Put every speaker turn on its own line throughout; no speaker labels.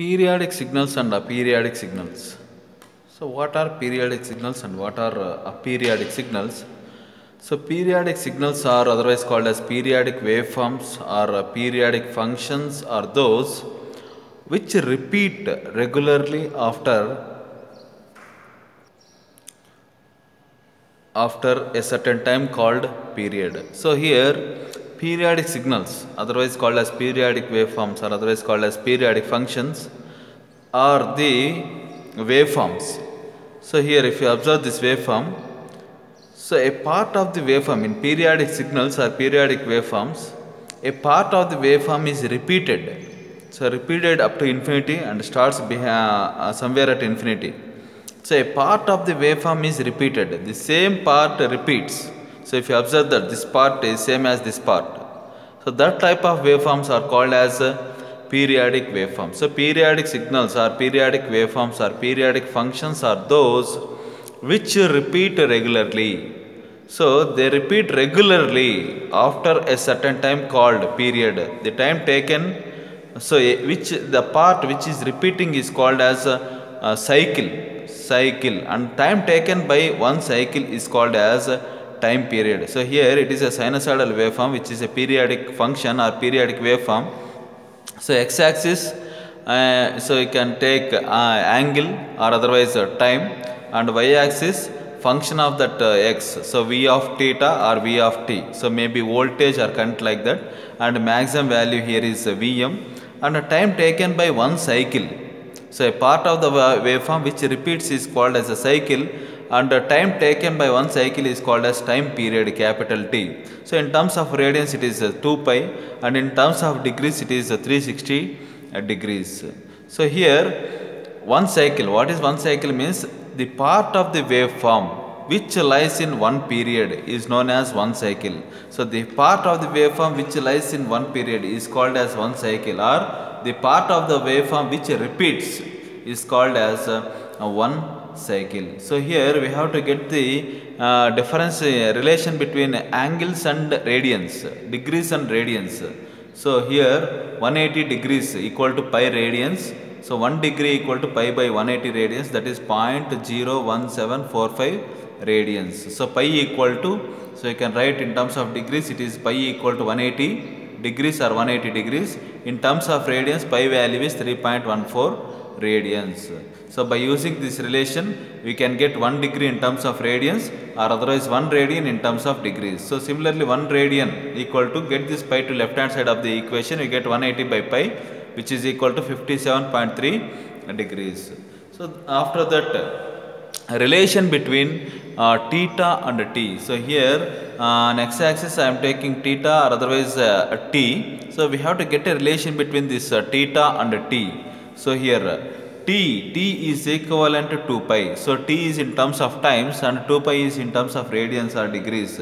Periodic signals and aperiodic signals. So, what are periodic signals and what are aperiodic signals? So, periodic signals are otherwise called as periodic waveforms or periodic functions are those which repeat regularly after a certain time called period. So, here periodic signals otherwise called as periodic waveforms or otherwise called as periodic functions are the waveforms. So, here if you observe this waveform, so a part of the waveform in periodic signals or periodic waveforms, a part of the waveform is repeated. So, repeated up to infinity and starts somewhere at infinity. So, a part of the waveform is repeated. The same part repeats. So, if you observe that this part is same as this part. So, that type of waveforms are called as periodic waveforms. So, periodic signals or periodic waveforms or periodic functions are those which repeat regularly. So, they repeat regularly after a certain time called period. The time taken, so the part which is repeating is called as a cycle, and time taken by one cycle is called as time period. So, here it is a sinusoidal waveform which is a periodic function or periodic waveform. So, x-axis, so you can take angle or otherwise time, and y-axis function of that x, so v of theta or v of t, so maybe voltage or current like that, and maximum value here is Vm, and time taken by one cycle. So, a part of the waveform which repeats is called as a cycle, and time taken by one cycle is called as time period, capital T. So, in terms of radians it is 2 pi, and in terms of degrees it is 360 degrees. So, here one cycle, what is one cycle means? The part of the waveform which lies in one period is known as one cycle. So, the part of the waveform which lies in one period is called as one cycle, or the part of the waveform which repeats is called as one cycle. So, here we have to get the difference relation between angles and radians, degrees and radians. So, here 180 degrees equal to pi radians. So, 1 degree equal to pi by 180 radians, that is 0.01745 radians. So, pi equal to, so you can write in terms of degrees it is pi equal to 180 degrees or 180 degrees. In terms of radians, pi value is 3.14 radians. So, by using this relation we can get 1 degree in terms of radians or otherwise 1 radian in terms of degrees. So, similarly 1 radian equal to, get this pi to left hand side of the equation, we get 180 by pi, which is equal to 57.3 degrees. So, after that relation between theta and t. So, here on x-axis I am taking theta or otherwise t. So, we have to get a relation between this theta and t. So, here t is equivalent to 2 pi. So, t is in terms of times and 2 pi is in terms of radians or degrees.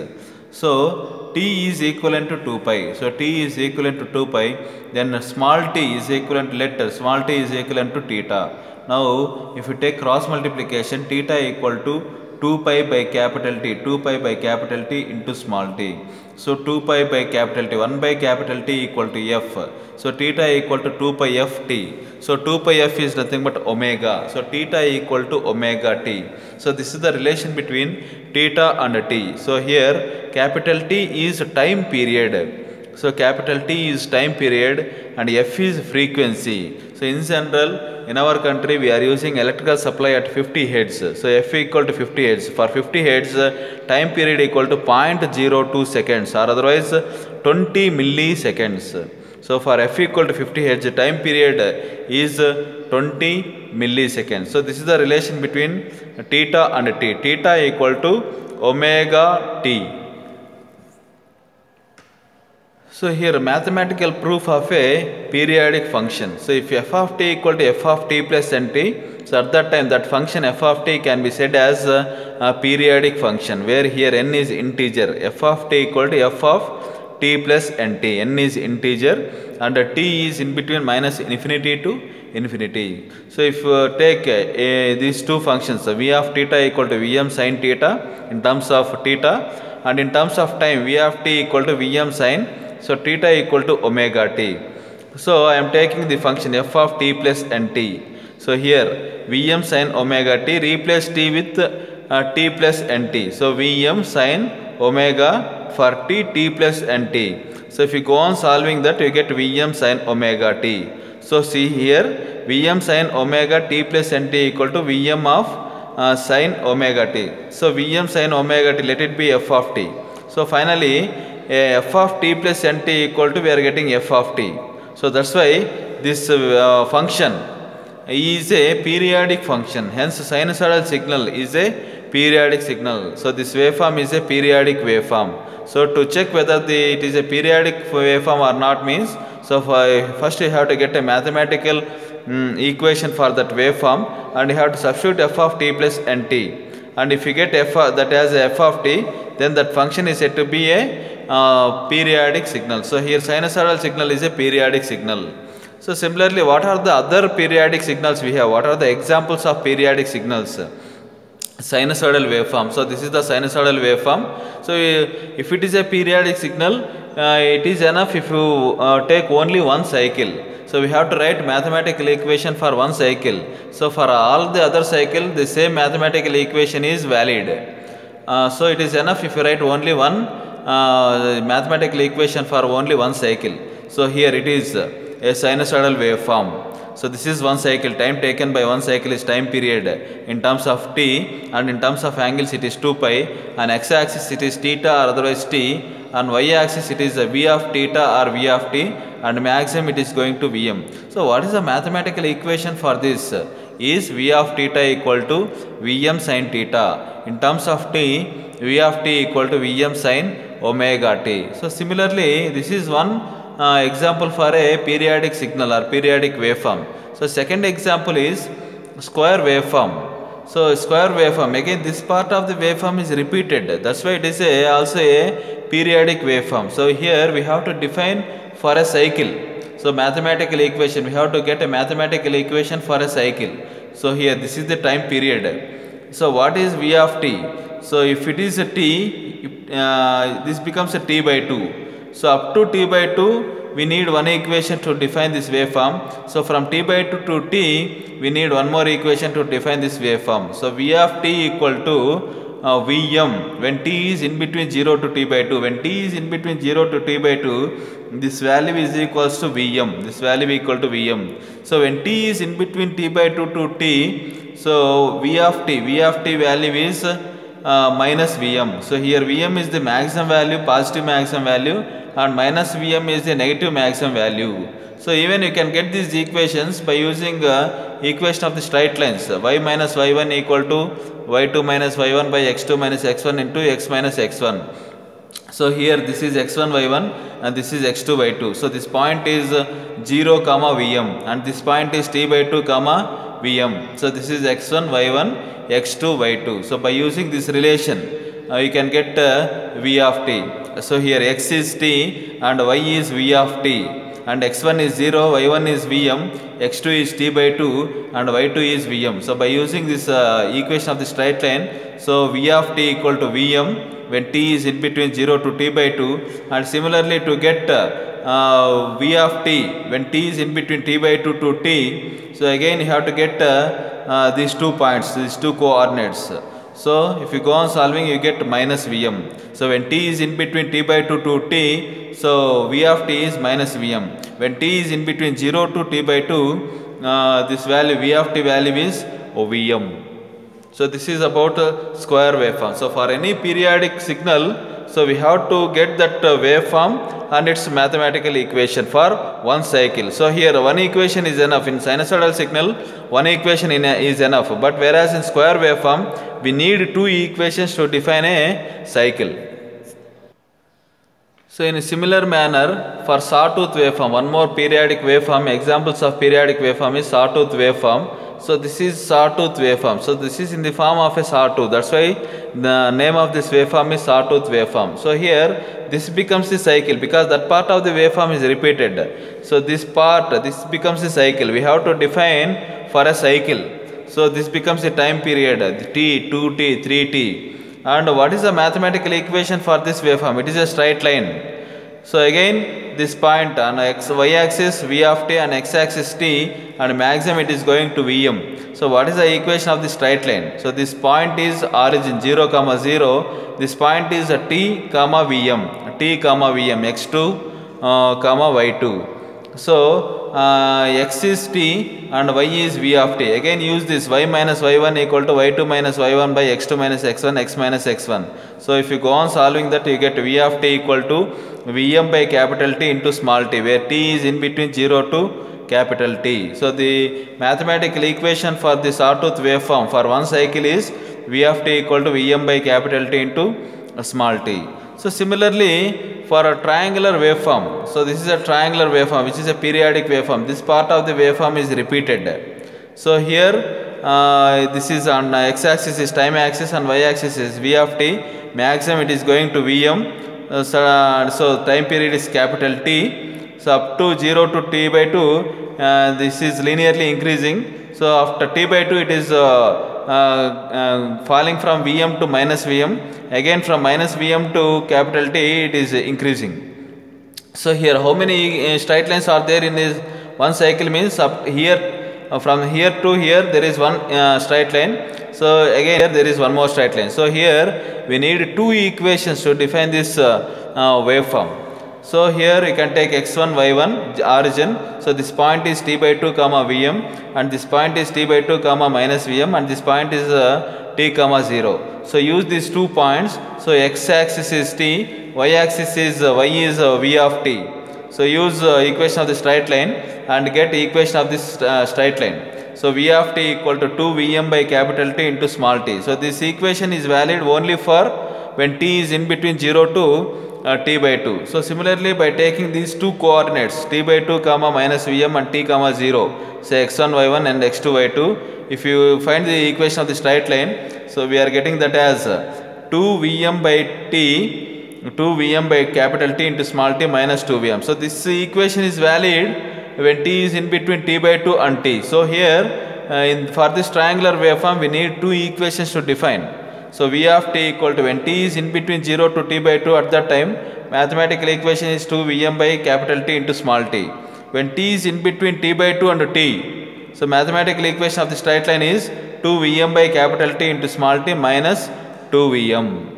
So, t is equivalent to 2 pi. So, t is equivalent to 2 pi, then small t is equivalent, let small t is equivalent to theta. Now, if you take cross multiplication, theta equal to 2 pi by capital T, 2 pi by capital T into small t. So, 2 pi by capital T, 1 by capital T equal to f. So, theta equal to 2 pi f t. So, 2 pi f is nothing but omega. So, theta equal to omega t. So, this is the relation between theta and t. So, here capital T is time period. So, capital T is time period and f is frequency. So, in general, in our country we are using electrical supply at 50 Hertz. So, f equal to 50 Hertz. For 50 Hertz, time period equal to 0.02 seconds or otherwise 20 milliseconds. So, for f equal to 50 Hertz, time period is 20 milliseconds. So, this is the relation between theta and t. Theta equal to omega t. So, here mathematical proof of a periodic function. So, if f of t equal to f of t plus nt, so at that time that function f of t can be said as a periodic function, where here n is integer, f of t equal to f of t plus nt, n is integer and t is in between minus infinity to infinity. So, if you take these two functions, v of theta equal to vm sin theta in terms of theta, and in terms of time v of t equal to vm sin, so theta equal to omega t. So I am taking the function f of t plus nt. So here Vm sin omega t, replace t with t plus nt. So Vm sin omega for t plus nt. So if you go on solving that, you get Vm sin omega t. So see here Vm sin omega t plus nt equal to Vm of sin omega t. So Vm sin omega t, let it be f of t. So finally f of t plus nt equal to, we are getting f of t. So that's why this function is a periodic function. Hence sinusoidal signal is a periodic signal. So this waveform is a periodic waveform. So to check whether it is a periodic waveform or not means, so first you have to get a mathematical equation for that waveform, and you have to substitute f of t plus nt. And if you get f that as f of t, then that function is said to be a periodic signal. So here sinusoidal signal is a periodic signal. So similarly, what are the other periodic signals we have? What are the examples of periodic signals? Sinusoidal waveform. So this is the sinusoidal waveform. So if it is a periodic signal, it is enough if you take only one cycle. So we have to write mathematical equation for one cycle. So for all the other cycle, the same mathematical equation is valid. So it is enough if you write only one mathematical equation for only one cycle. So here it is a sinusoidal waveform. So this is one cycle. Time taken by one cycle is time period in terms of t, and in terms of angles it is 2 pi. On x-axis it is theta or otherwise t. On y-axis it is v of theta or v of t, and maximum it is going to Vm. So what is the mathematical equation for this? Is v of theta equal to Vm sin theta. In terms of t, v of t equal to Vm sin omega t. So similarly, this is one example for a periodic signal or periodic waveform. So second example is square waveform. So square waveform, again this part of the waveform is repeated. That's why it is also a periodic waveform. So here we have to define for a cycle. So mathematical equation, we have to get a mathematical equation for a cycle. So here this is the time period. So what is v of t? So if it is a t, this becomes a t by 2. So up to t by 2, we need one equation to define this waveform. So from t by 2 to t, we need one more equation to define this waveform. So v of t equal to Vm when t is in between 0 to t by 2. When t is in between 0 to t by 2, this value is equals to Vm. This value is equal to Vm. So when t is in between t by 2 to t, so v of t value is minus Vm. So here Vm is the maximum value, positive maximum value, and minus Vm is the negative maximum value. So even you can get these equations by using equation of the straight lines. Y minus y1 equal to y2 minus y1 by x2 minus x1 into x minus x1. So here this is x1 y1 and this is x2 y2. So this point is 0 comma Vm, and this point is t by 2 comma Vm. So this is x1 y1 x2 y2. So by using this relation you can get v of t. So here x is t and y is v of t, and x1 is 0, y1 is Vm, x2 is t by 2 and y2 is Vm. So by using this equation of the straight line, so v of t equal to Vm when t is in between 0 to t by 2, and similarly to get v of t when t is in between t by 2 to t, so again you have to get these 2 points, these 2 coordinates. So if you go on solving, you get minus Vm. So when t is in between t by 2 to t, so v of t is minus Vm. When t is in between 0 to t by 2, this value v of t value is Vm. So this is about square waveform. So for any periodic signal, so we have to get that waveform and its mathematical equation for one cycle. So here one equation is enough. In sinusoidal signal, one equation is enough. But whereas in square waveform, we need 2 equations to define a cycle. So in a similar manner, for sawtooth waveform, one more periodic waveform, examples of periodic waveform is sawtooth waveform. So this is sawtooth waveform. So this is in the form of a sawtooth. That's why the name of this waveform is sawtooth waveform. So here this becomes the cycle because that part of the waveform is repeated. So this part, this becomes the cycle. We have to define for a cycle. So this becomes the time period, t, 2t, 3t. And what is the mathematical equation for this waveform? It is a straight line. So again this point on y axis v of t and x axis t, and maximum it is going to Vm. So what is the equation of the straight line? So this point is origin 0, 0. This point is t, Vm, x2, y2. So x is t and y is v of t. Again use this y minus y1 equal to y2 minus y1 by x2 minus x1, x minus x1. So if you go on solving that, you get v of t equal to Vm by capital T into small t, where t is in between 0 to capital T. So the mathematical equation for this sawtooth waveform for one cycle is v of t equal to Vm by capital T into small t. So similarly for a triangular waveform, so this is a triangular waveform which is a periodic waveform. This part of the waveform is repeated. So here this is on x axis is time axis and y axis is v of t. Maximum it is going to Vm. So time period is capital T. So up to 0 to t by 2, this is linearly increasing. So after t by 2 it is falling from Vm to minus Vm. Again from minus Vm to capital T it is increasing. So here how many straight lines are there in this one cycle? Means up here from here to here there is one straight line. So again here there is one more straight line. So here we need two equations to define this waveform. So here you can take x1, y1 origin. So this point is t by 2 comma Vm, and this point is t by 2 comma minus Vm, and this point is t comma 0. So use these 2 points. So x axis is t, y axis is y is v of t. So use equation of the straight line and get equation of this straight line. So v of t equal to 2 Vm by capital T into small t. So this equation is valid only for when t is in between 0 to t by 2. So similarly by taking these two coordinates t by 2 comma minus Vm and t comma 0, say x1 y1 and x2 y2, if you find the equation of the straight line, so we are getting that as 2 Vm by t, 2 Vm by capital T into small t minus 2 Vm. So this equation is valid when t is in between t by 2 and t. So here for this triangular waveform we need two equations to define. So v of t equal to when t is in between 0 to t by 2, at that time mathematical equation is 2 Vm by capital T into small t. When t is in between t by 2 and t, so mathematical equation of the straight line is 2 Vm by capital T into small t minus 2 Vm.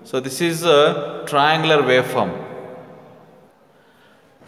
So this is a triangular waveform.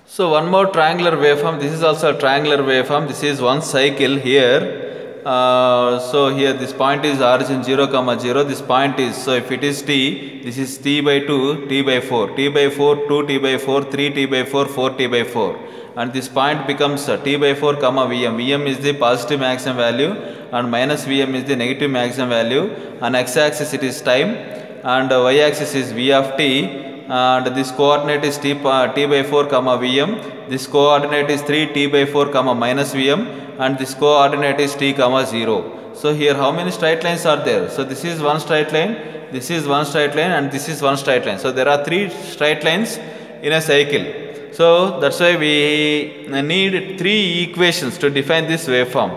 So one more triangular waveform. This is also a triangular waveform. This is one cycle here. So here this point is origin 0 comma 0. This point is, so if it is t, this is t by 2, t by 4, t by 4, 2 t by 4, 3 t by 4, 4 t by 4. And this point becomes t by 4 comma Vm. Vm is the positive maximum value and minus Vm is the negative maximum value. On x axis it is time and y axis is v of t. And this coordinate is t by 4 comma Vm. This coordinate is 3 t by 4 comma minus Vm. And this coordinate is t comma 0. So here how many straight lines are there? So this is one straight line, this is one straight line, and this is one straight line. So there are three straight lines in a cycle. So that's why we need three equations to define this waveform.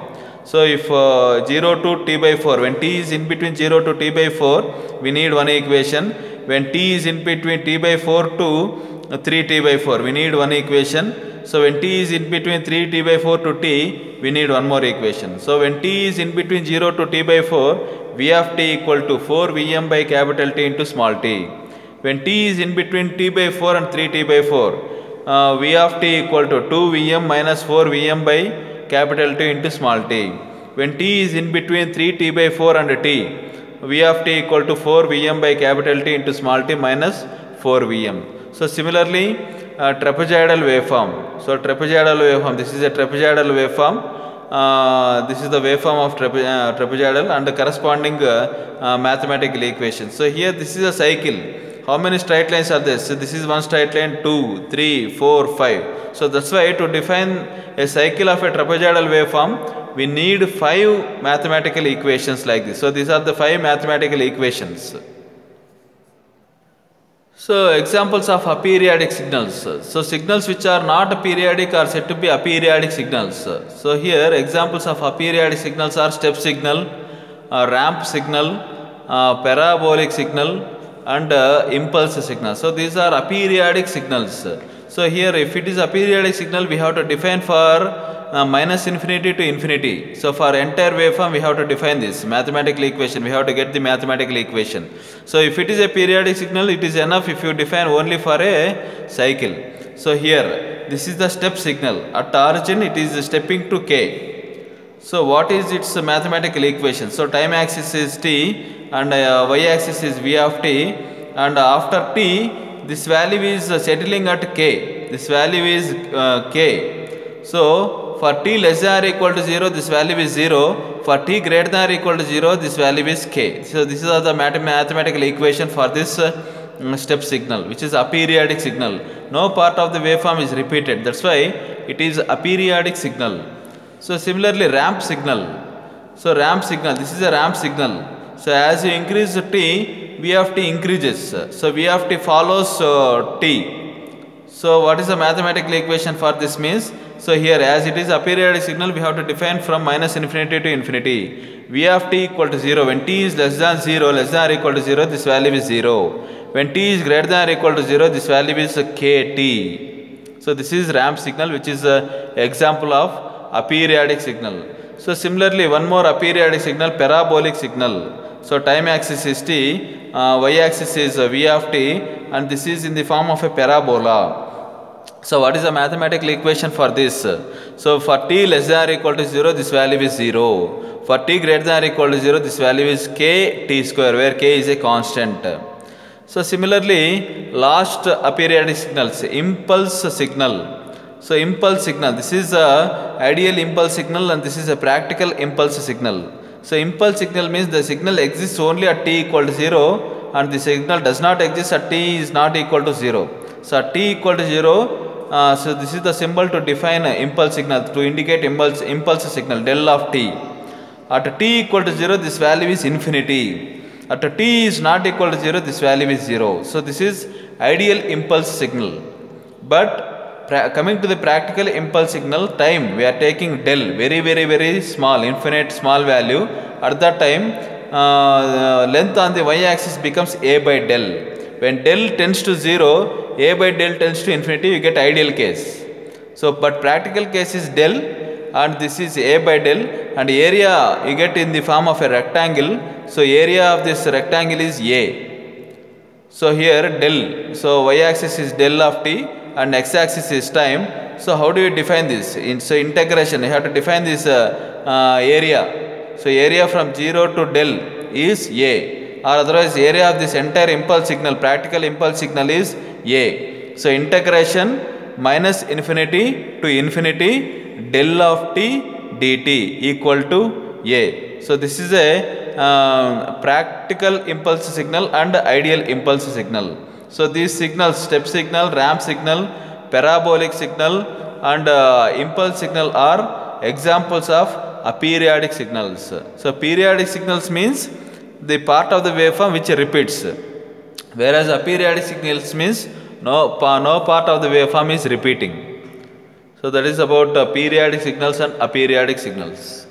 So if 0 to t by 4, when t is in between 0 to t by 4, we need one equation. When t is in between t by 4 to 3 t by 4, we need one equation. So when t is in between 3 t by 4 to t, we need one more equation. So when t is in between 0 to t by 4, v of t equal to 4 Vm by capital T into small t. When t is in between t by 4 and 3 t by 4, v of t equal to 2 Vm minus 4 Vm by capital T into small t. When t is in between 3 t by 4 and t, v of t equal to 4 Vm by capital T into small t minus 4 Vm. So similarly, trapezoidal waveform. So trapezoidal waveform, this is a trapezoidal waveform. This is the waveform of trapezoidal and the corresponding mathematical equation. So here this is a cycle. How many straight lines are there? So this is one straight line, 2, 3, 4, 5. So that's why to define a cycle of a trapezoidal waveform, we need 5 mathematical equations like this. So these are the 5 mathematical equations. So examples of aperiodic signals. So signals which are not periodic are said to be aperiodic signals. So here examples of aperiodic signals are step signal, ramp signal, parabolic signal and impulse signal. So these are aperiodic signals. So So here if it is a periodic signal, we have to define for minus infinity to infinity. So for entire waveform we have to define this mathematical equation, we have to get the mathematical equation. So if it is a periodic signal, it is enough if you define only for a cycle. So here this is the step signal, at origin it is stepping to k. So what is its mathematical equation? So time axis is t and y axis is v of t, and after t this value is settling at k, this value is k. So for t less than or equal to 0, this value is 0. For t greater than or equal to 0, this value is k. So this is the mathematical equation for this step signal, which is a periodic signal. No part of the waveform is repeated, that's why it is a periodic signal. So similarly ramp signal. So ramp signal, this is a ramp signal. So as you increase t, v of t increases. So v of t follows t. So what is the mathematical equation for this means? So here as it is a periodic signal, we have to define from minus infinity to infinity. V of t equal to 0. When t is less than 0, less than or equal to 0, this value is 0. When t is greater than or equal to 0, this value is kt. So this is ramp signal, which is an example of a periodic signal. So similarly one more aperiodic signal, parabolic signal. So time axis is t, y axis is v of t, and this is in the form of a parabola. So what is the mathematical equation for this? So for t less than or equal to 0, this value is 0. For t greater than or equal to 0, this value is k t square, where k is a constant. So similarly last aperiodic signals, impulse signal. So impulse signal, this is a ideal impulse signal and this is a practical impulse signal. So impulse signal means the signal exists only at t equal to 0 and the signal does not exist at t is not equal to 0. So at t equal to 0, so this is the symbol to define impulse signal, to indicate impulse signal, del of t. At t equal to 0, this value is infinity. At t is not equal to 0, this value is 0. So this is ideal impulse signal. But coming to the practical impulse signal, time we are taking del, very small, infinite small value. At that time length on the y axis becomes a by del. When del tends to 0, a by del tends to infinity, you get ideal case. So but practical case is del and this is a by del, and area you get in the form of a rectangle. So area of this rectangle is a. So here del, so y axis is del of t and x axis is time. So how do you define this? So integration, you have to define this area. So area from 0 to del is a, or otherwise area of this entire impulse signal, practical impulse signal, is a. So integration minus infinity to infinity del of t dt equal to a. So this is a practical impulse signal and ideal impulse signal. So these signals, step signal, ramp signal, parabolic signal and impulse signal are examples of aperiodic signals. So periodic signals means the part of the waveform which repeats, whereas aperiodic signals means no part of the waveform is repeating. So that is about periodic signals and aperiodic signals.